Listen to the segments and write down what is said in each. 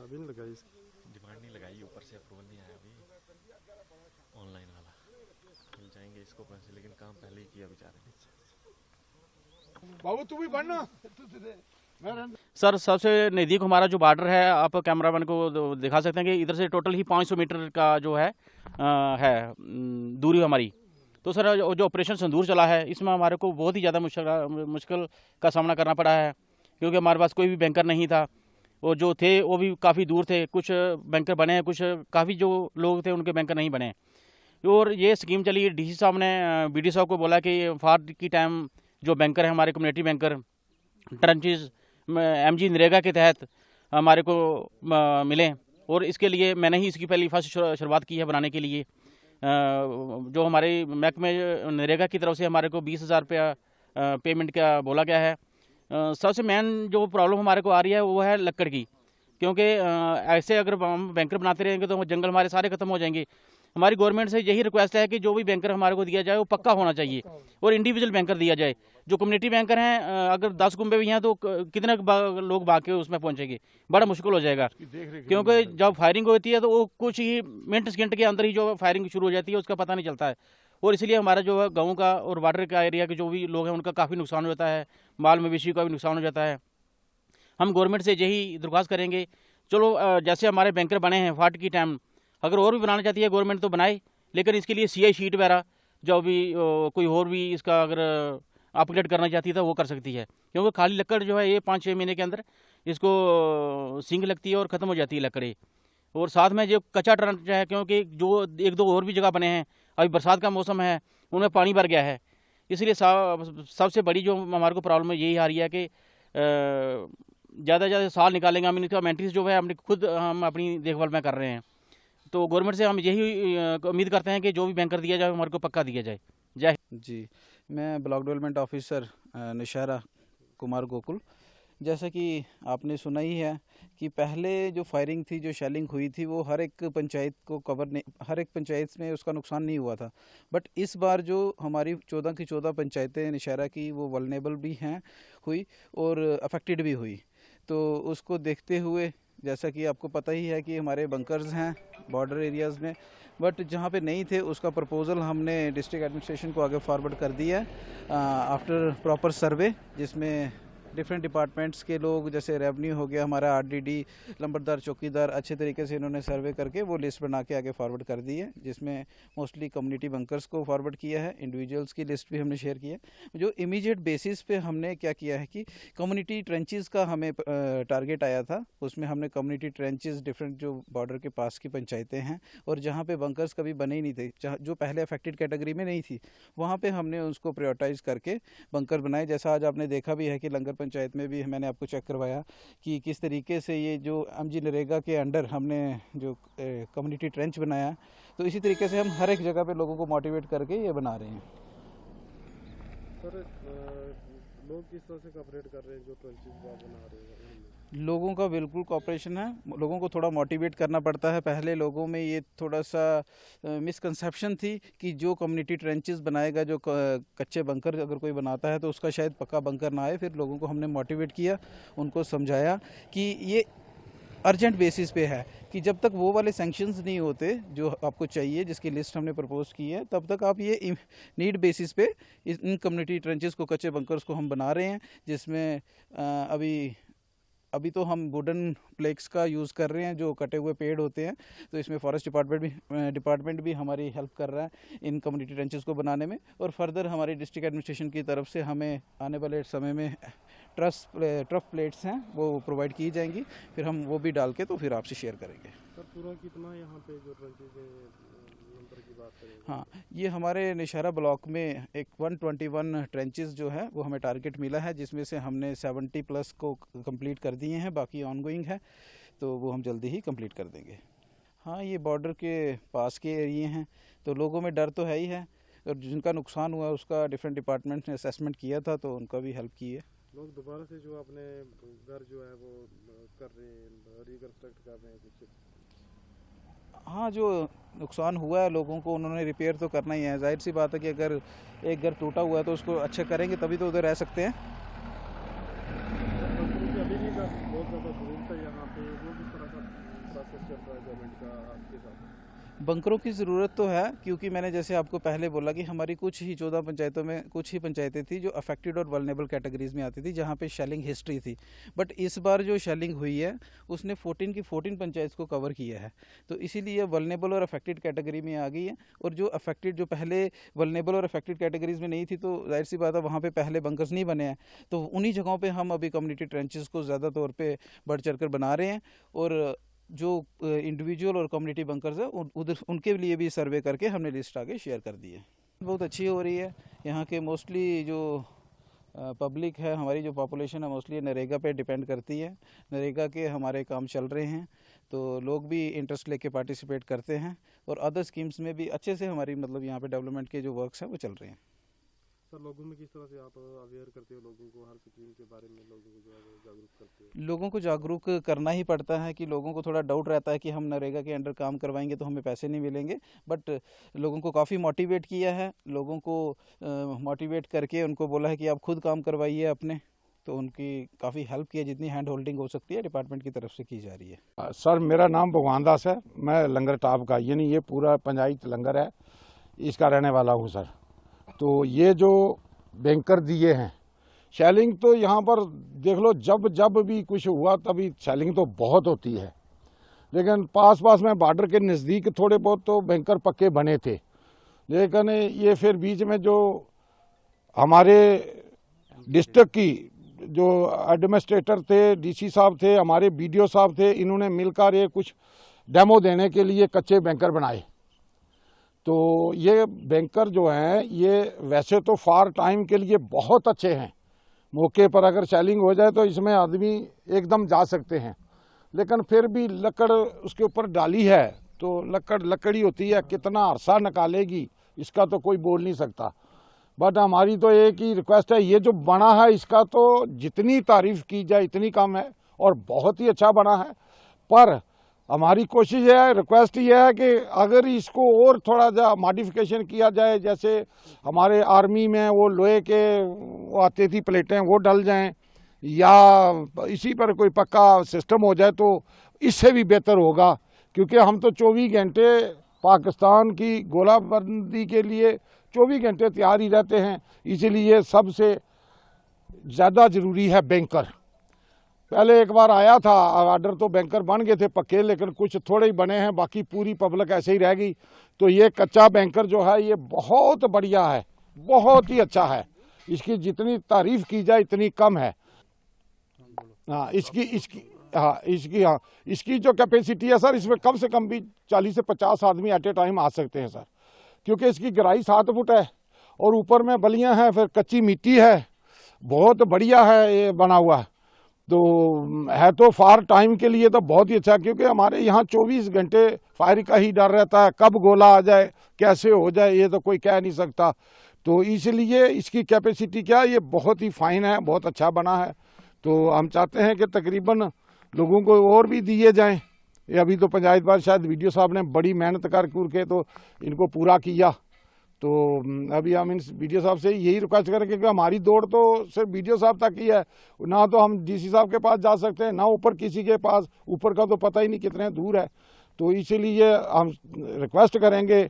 अभी नहीं लगाई डिमांड नहीं लगाई, ऊपर से अप्रूवल नहीं आया अभी ऑनलाइन वाला। मिल जाएंगे इसको पैसे, लेकिन काम पहले ही किया बेचारे ने। बाबू तू भी बढ़ना। सर सबसे नज़दीक हमारा जो बॉर्डर है, आप कैमरामैन को दिखा सकते हैं कि इधर से टोटल ही 500 मीटर का जो है दूरी हमारी। तो सर जो ऑपरेशन सिंदूर चला है, इसमें हमारे को बहुत ही ज़्यादा मुश्किल का सामना करना पड़ा है, क्योंकि हमारे पास कोई भी बैंकर नहीं था, और जो थे वो भी काफ़ी दूर थे। कुछ बैंकर बने हैं, कुछ काफ़ी जो लोग थे उनके बैंकर नहीं बने। और ये स्कीम चली, डीसी साहब ने बीडी साहब को बोला कि फार की टाइम जो बैंकर है हमारे कम्युनिटी बैंकर ट्रंचेस एमजी नरेगा के तहत हमारे को मिले, और इसके लिए मैंने ही इसकी पहली फर्स्ट शुरुआत की है बनाने के लिए। जो हमारे महकमे नरेगा की तरफ से हमारे को 20,000 रुपया पेमेंट का बोला गया है। सबसे मेन जो प्रॉब्लम हमारे को आ रही है वो है लकड़ की, क्योंकि ऐसे अगर हम बैंकर बनाते रहेंगे तो जंगल हमारे सारे खत्म हो जाएंगे। हमारी गवर्नमेंट से यही रिक्वेस्ट है कि जो भी बैंकर हमारे को दिया जाए वो पक्का होना चाहिए, और इंडिविजुअल बैंकर दिया जाए। जो कम्युनिटी बैंकर हैं, अगर 10 कुंबे भी हैं तो कितने लोग भाग के उसमें पहुंचेंगे, बड़ा मुश्किल हो जाएगा। क्योंकि जब फायरिंग होती है तो वो कुछ ही मिनट सेकेंड के अंदर ही जो फायरिंग शुरू हो जाती है उसका पता नहीं चलता है, और इसलिए हमारा जो है गाँव का और बॉर्डर का एरिया के जो भी लोग हैं उनका काफ़ी नुकसान हो जाता है, माल मवेशी का भी नुकसान हो जाता है। हम गवर्नमेंट से यही दरख्वास्त करेंगे, चलो जैसे हमारे बैंकर बने हैं फाट की टाइम, अगर और भी बनाना चाहती है गवर्नमेंट तो बनाए, लेकिन इसके लिए सीआई शीट वगैरह जो भी कोई और भी इसका अगर अपग्रेड करना चाहती है तो वो कर सकती है, क्योंकि खाली लकड़ जो है ये 5-6 महीने के अंदर इसको सिंग लगती है और ख़त्म हो जाती है लकड़ी। और साथ में जो कच्चा ट्रंच है, क्योंकि जो 1-2 और भी जगह बने हैं, अभी बरसात का मौसम है, उनमें पानी भर गया है, इसलिए सबसे बड़ी जो हमारे को प्रॉब्लम है यही आ रही है कि ज़्यादा से ज़्यादा साल निकालेंगे हम, इनका मेंटेनेंस जो है हम अपनी देखभाल में कर रहे हैं। तो गवर्नमेंट से हम यही उम्मीद करते हैं कि जो भी बैंकर दिया जाए हमारे को पक्का दिया जाए। जय जी, मैं block development officer Naushahra Kumar Gokul. जैसा कि आपने सुना ही है कि पहले जो फायरिंग थी, जो शेलिंग हुई थी, वो हर एक पंचायत को कवर नहीं, हर एक पंचायत में उसका नुकसान नहीं हुआ था। बट इस बार जो हमारी 14 की 14 पंचायतें नौशहरा की वो वल्नरेबल भी हैं हुई और अफेक्टेड भी हुई। तो उसको देखते हुए, जैसा कि आपको पता ही है कि हमारे बंकर्स हैं बॉर्डर एरियाज़ में, बट जहाँ पे नहीं थे उसका प्रपोज़ल हमने डिस्ट्रिक्ट एडमिनिस्ट्रेशन को आगे फॉरवर्ड कर दिया है आफ्टर प्रॉपर सर्वे, जिसमें डिफरेंट डिपार्टमेंट्स के लोग, जैसे रेवेन्यू हो गया, हमारा आरडीडी, लंबरदार, चौकीदार, अच्छे तरीके से इन्होंने सर्वे करके वो लिस्ट बना के आगे फॉरवर्ड कर दी है, जिसमें मोस्टली कम्युनिटी बंकर्स को फॉरवर्ड किया है। इंडिविजुअल्स की लिस्ट भी हमने शेयर की है। जो इमीडिएट बेसिस पे हमने क्या किया है कि कम्युनिटी ट्रेंचेस का हमें टारगेट आया था, उसमें हमने कम्युनिटी ट्रेंचेस डिफरेंट जो बॉर्डर के पास की पंचायतें हैं और जहाँ पे बंकर्स कभी बने ही नहीं थे, जो पहले अफेक्टेड कैटेगरी में नहीं थी, वहाँ पे हमने उसको प्रायोरिटाइज करके बंकर बनाए। जैसा आज आपने देखा भी है कि लंगर पंचायत में भी मैंने आपको चेक करवाया कि किस तरीके से ये जो एमजी नरेगा के अंडर हमने जो कम्युनिटी ट्रेंच बनाया, तो इसी तरीके से हम हर एक जगह पे लोगों को मोटिवेट करके ये बना रहे हैं। सर लोग किस तरह से कॉपरेट कर रहे हैं जो ट्रेंचेस बना रहे हैं? लोगों का बिल्कुल कॉपरेशन है। लोगों को थोड़ा मोटिवेट करना पड़ता है। पहले लोगों में ये थोड़ा सा मिसकंसेप्शन थी कि जो कम्युनिटी ट्रेंचेस बनाएगा, जो कच्चे बंकर अगर कोई बनाता है तो उसका शायद पक्का बंकर ना आए। फिर लोगों को हमने मोटिवेट किया, उनको समझाया कि ये अर्जेंट बेसिस पे है, कि जब तक वो वाले सैंक्शंस नहीं होते जो आपको चाहिए, जिसकी लिस्ट हमने प्रपोज की है, तब तक आप ये नीड बेसिस पे इन कम्युनिटी ट्रेंचेस को, कच्चे बंकर्स को हम बना रहे हैं, जिसमें अभी तो हम वुडन प्लेक्स का यूज़ कर रहे हैं, जो कटे हुए पेड़ होते हैं। तो इसमें फॉरेस्ट डिपार्टमेंट भी हमारी हेल्प कर रहा है इन कम्युनिटी ट्रेंचेस को बनाने में। और फर्दर हमारी डिस्ट्रिक्ट एडमिनिस्ट्रेशन की तरफ से हमें आने वाले समय में ट्रफ प्लेट्स हैं वो प्रोवाइड की जाएंगी, फिर हम वो भी डाल के तो फिर आपसे शेयर करेंगे। सर पूरा कितना यहाँ पे जो ट्रेंचेस नंबर की बात करें? हाँ, ये हमारे नौशहरा ब्लॉक में एक 121 ट्रेंचेस जो है वो हमें टारगेट मिला है, जिसमें से हमने 70+ को कंप्लीट कर दिए हैं, बाकी ऑनगोइंग है, तो वो हम जल्दी ही कंप्लीट कर देंगे। हाँ, ये बॉर्डर के पास के एरिए हैं, तो लोगों में डर तो है ही है, और जिनका नुकसान हुआ उसका डिफरेंट डिपार्टमेंट ने असेसमेट किया था, तो उनका भी हेल्प की है। लोग दोबारा से जो अपने घर जो है वो कर रहे हैं, रिकंस्ट्रक्ट कर रहे हैं कुछ? हाँ, जो नुकसान हुआ है लोगों को, उन्होंने रिपेयर तो करना ही है। जाहिर सी बात है कि अगर एक घर टूटा हुआ है तो उसको अच्छा करेंगे तभी तो उधर रह सकते हैं। अभी भी बहुत ज़्यादा जरूरत है यहाँ पे, वो किस तरह का प्रोसेस चल रहा है गवर्नमेंट का आपके साथ? बंकरों की ज़रूरत तो है, क्योंकि मैंने जैसे आपको पहले बोला कि हमारी कुछ ही 14 पंचायतों में कुछ ही पंचायतें थी जो अफेक्टेड और वल्नरेबल कैटेगरीज में आती थी, जहाँ पे शेलिंग हिस्ट्री थी। बट इस बार जो शेलिंग हुई है उसने 14 की 14 पंचायत को कवर किया है, तो इसीलिए वल्नरेबल और अफेक्टेड कैटेगरी में आ गई है। और जो अफेक्टेड, जो पहले वल्नरेबल और अफेक्टेड कैटेगरीज में नहीं थी, तो जाहिर सी बात है वहाँ पर पहले बंकर्स नहीं बने हैं, तो उन्हीं जगहों पर हम अभी कम्युनिटी ट्रेंचेस को ज़्यादा तौर पर बढ़ चढ़ कर बना रहे हैं। और जो इंडिविजुअल और कम्युनिटी बंकर्स है उधर उनके लिए भी सर्वे करके हमने लिस्ट आगे शेयर कर दी है। बहुत अच्छी हो रही है। यहाँ के मोस्टली जो पब्लिक है, हमारी जो पॉपुलेशन है मोस्टली नरेगा पे डिपेंड करती है। नरेगा के हमारे काम चल रहे हैं, तो लोग भी इंटरेस्ट लेके पार्टिसिपेट करते हैं और अदर स्कीम्स में भी अच्छे से हमारी मतलब यहाँ पे डेवलपमेंट के जो वर्क्स हैं वो चल रहे हैं। सर, लोगों में किस तरह से आप अवेयर करते हो लोगों को, हर स्कीम के बारे में लोगों को जो है जागरूक करते हो? लोगों को जागरूक करना ही पड़ता है कि लोगों को थोड़ा डाउट रहता है कि हम नरेगा के अंडर काम करवाएंगे तो हमें पैसे नहीं मिलेंगे, बट लोगों को काफ़ी मोटिवेट किया है। लोगों को मोटिवेट करके उनको बोला है कि आप खुद काम करवाइए अपने, तो उनकी काफ़ी हेल्प की है। जितनी हैंड होल्डिंग हो सकती है डिपार्टमेंट की तरफ से की जा रही है। सर, मेरा नाम भगवान दास है, मैं लंगर टाप का, यानी ये पूरा पंचायत लंगर है, इसका रहने वाला हूँ सर। तो ये जो बैंकर दिए हैं, शेलिंग तो यहाँ पर देख लो, जब जब भी कुछ हुआ तभी शेलिंग तो बहुत होती है, लेकिन पास पास में बॉर्डर के नज़दीक थोड़े बहुत तो बैंकर पक्के बने थे। लेकिन ये फिर बीच में जो हमारे डिस्ट्रिक्ट की जो एडमिनिस्ट्रेटर थे, डीसी साहब थे, हमारे बीडीओ साहब थे, इन्होंने मिलकर ये कुछ डेमो देने के लिए कच्चे बैंकर बनाए। तो ये बैंकर जो हैं ये वैसे तो फार टाइम के लिए बहुत अच्छे हैं, मौके पर अगर शेलिंग हो जाए तो इसमें आदमी एकदम जा सकते हैं, लेकिन फिर भी लकड़ उसके ऊपर डाली है तो लकड़ी होती है, कितना अरसा निकालेगी इसका तो कोई बोल नहीं सकता। बट हमारी तो एक ही रिक्वेस्ट है, ये जो बना है इसका तो जितनी तारीफ की जाए इतनी कम है, और बहुत ही अच्छा बना है। पर हमारी कोशिश है, रिक्वेस्ट ये है कि अगर इसको और थोड़ा जा मॉडिफिकेशन किया जाए, जैसे हमारे आर्मी में वो लोहे के वो आती थी प्लेटें, वो डल जाएं, या इसी पर कोई पक्का सिस्टम हो जाए तो इससे भी बेहतर होगा। क्योंकि हम तो 24 घंटे पाकिस्तान की गोलाबंदी के लिए 24 घंटे तैयार ही रहते हैं, इसलिए सबसे ज़्यादा ज़रूरी है बैंकर। पहले एक बार आया था ऑर्डर, तो बैंकर बन गए थे पक्के, लेकिन कुछ थोड़े ही बने हैं, बाकी पूरी पब्लिक ऐसे ही रह गई। तो ये कच्चा बैंकर जो है ये बहुत बढ़िया है, बहुत ही अच्छा है, इसकी जितनी तारीफ की जाए इतनी कम है। हाँ, इसकी जो कैपेसिटी है सर, इसमें कम से कम भी 40 से 50 आदमी एट ए टाइम आ सकते हैं सर, क्योंकि इसकी गहराई 7 फुट है और ऊपर में बलियां हैं, फिर कच्ची मिट्टी है, बहुत बढ़िया है ये बना हुआ। तो है तो फार टाइम के लिए तो बहुत ही अच्छा, क्योंकि हमारे यहाँ 24 घंटे फायर का ही डर रहता है, कब गोला आ जाए कैसे हो जाए ये तो कोई कह नहीं सकता। तो इसलिए इसकी कैपेसिटी क्या, ये बहुत ही फाइन है, बहुत अच्छा बना है। तो हम चाहते हैं कि तकरीबन लोगों को और भी दिए जाएं। ये अभी तो पंचायत बार शायद वीडियो साहब ने बड़ी मेहनत करके तो इनको पूरा किया, तो अभी हम इन वीडियो साहब से यही रिक्वेस्ट करें, क्योंकि हमारी दौड़ तो सिर्फ वीडियो साहब तक ही है, ना तो हम डीसी साहब के पास जा सकते हैं, ना ऊपर किसी के पास, ऊपर का तो पता ही नहीं कितने दूर है। तो इसीलिए हम रिक्वेस्ट करेंगे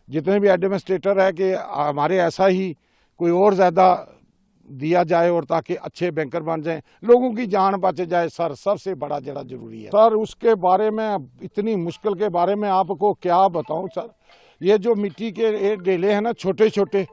जितने भी एडमिनिस्ट्रेटर है कि हमारे ऐसा ही कोई और ज़्यादा दिया जाए, और ताकि अच्छे बैंकर बन जाएं, लोगों की जान बच जाए सर, सबसे बड़ा जरा जरूरी है सर। उसके बारे में, इतनी मुश्किल के बारे में आपको क्या बताऊं सर। ये जो मिट्टी के डेले हैं ना छोटे छोटे,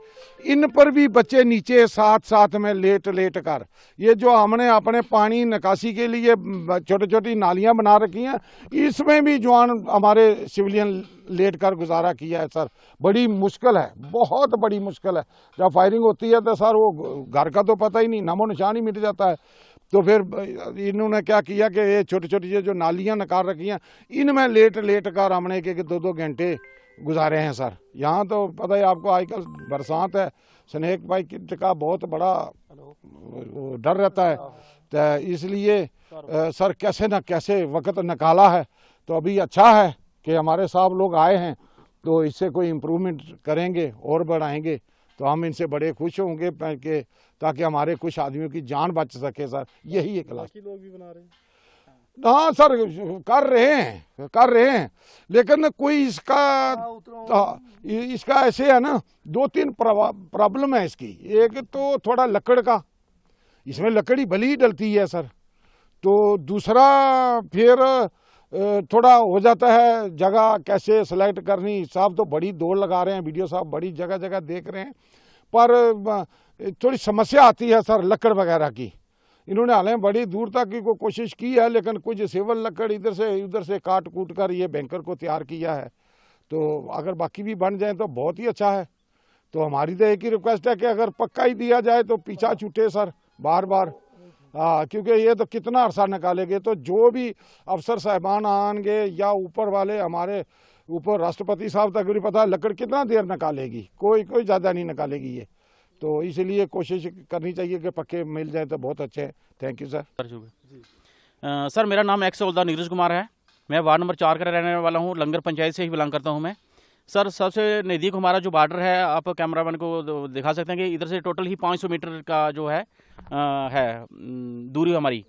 इन पर भी बच्चे नीचे साथ साथ में लेट कर, ये जो हमने अपने पानी निकासी के लिए छोटी छोटी नालियां बना रखी हैं, इसमें भी जवान हमारे सिविलियन लेट कर गुजारा किया है सर। बड़ी मुश्किल है, बहुत बड़ी मुश्किल है। जब फायरिंग होती है तो सर वो घर का तो पता ही नहीं, नामो निशान ही मिट जाता है। तो फिर इन्होंने क्या किया कि ये छोटी छोटी जो नालियां निकाल रखी हैं, इनमें लेट कर हमने के 2-2 घंटे गुजारे हैं सर। यहाँ तो पता है आपको, आजकल बरसात है, स्नेक बाइट का बहुत बड़ा डर रहता है, तो इसलिए सर कैसे न कैसे वक्त निकाला है। तो अभी अच्छा है कि हमारे साहब लोग आए हैं, तो इससे कोई इम्प्रूवमेंट करेंगे और बढ़ाएंगे, तो हम इनसे बड़े खुश होंगे कि ताकि हमारे कुछ आदमियों की जान बच सके सर। यही एक बाकी लोग भी बना रहे हैं। हाँ सर, कर रहे हैं लेकिन कोई इसका ऐसे है ना, 2-3 प्रॉब्लम है इसकी। एक तो थोड़ा लकड़ का, इसमें लकड़ी भली डलती है सर। तो दूसरा फिर थोड़ा हो जाता है जगह कैसे सेलेक्ट करनी। साहब तो बड़ी दौड़ लगा रहे हैं, वीडियो साहब बड़ी जगह जगह देख रहे हैं, पर थोड़ी समस्या आती है सर लकड़ वगैरह की। इन्होंने हालांकि बड़ी दूर तक की कोशिश की है, लेकिन कुछ सेवल लकड़ इधर से उधर से काट कूट कर ये बैंकर को तैयार किया है। तो अगर बाकी भी बन जाए तो बहुत ही अच्छा है। तो हमारी तो एक ही रिक्वेस्ट है कि अगर पक्का ही दिया जाए तो पीछा छूटे सर बार बार। हाँ, क्योंकि ये तो कितना अरसा निकालेंगे। तो जो भी अफसर साहबान आएंगे या ऊपर वाले हमारे ऊपर राष्ट्रपति साहब तक भी पता लकड़ कितना देर निकालेगी, कोई ज़्यादा नहीं निकालेगी ये। तो इसलिए कोशिश करनी चाहिए कि पक्के मिल जाए तो बहुत अच्छे हैं। Thank you sir. सर मेरा नाम एक्स हवलदार नीरज कुमार है। मैं वार्ड नंबर 4 का रहने वाला हूँ, लंगर पंचायत से ही बिलोंग करता हूँ मैं। सर सबसे नज़दीक हमारा जो बॉर्डर है, आप कैमरामैन को दिखा सकते हैं कि इधर से टोटल ही 500 मीटर का जो है दूरी हमारी।